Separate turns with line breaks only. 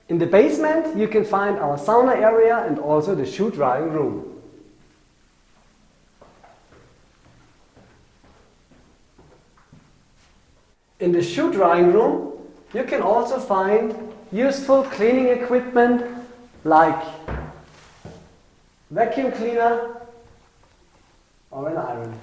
In the basement you can find our sauna area and also the shoe drying room. In the shoe drying room you can also find useful cleaning equipment like vacuum cleaner or an iron.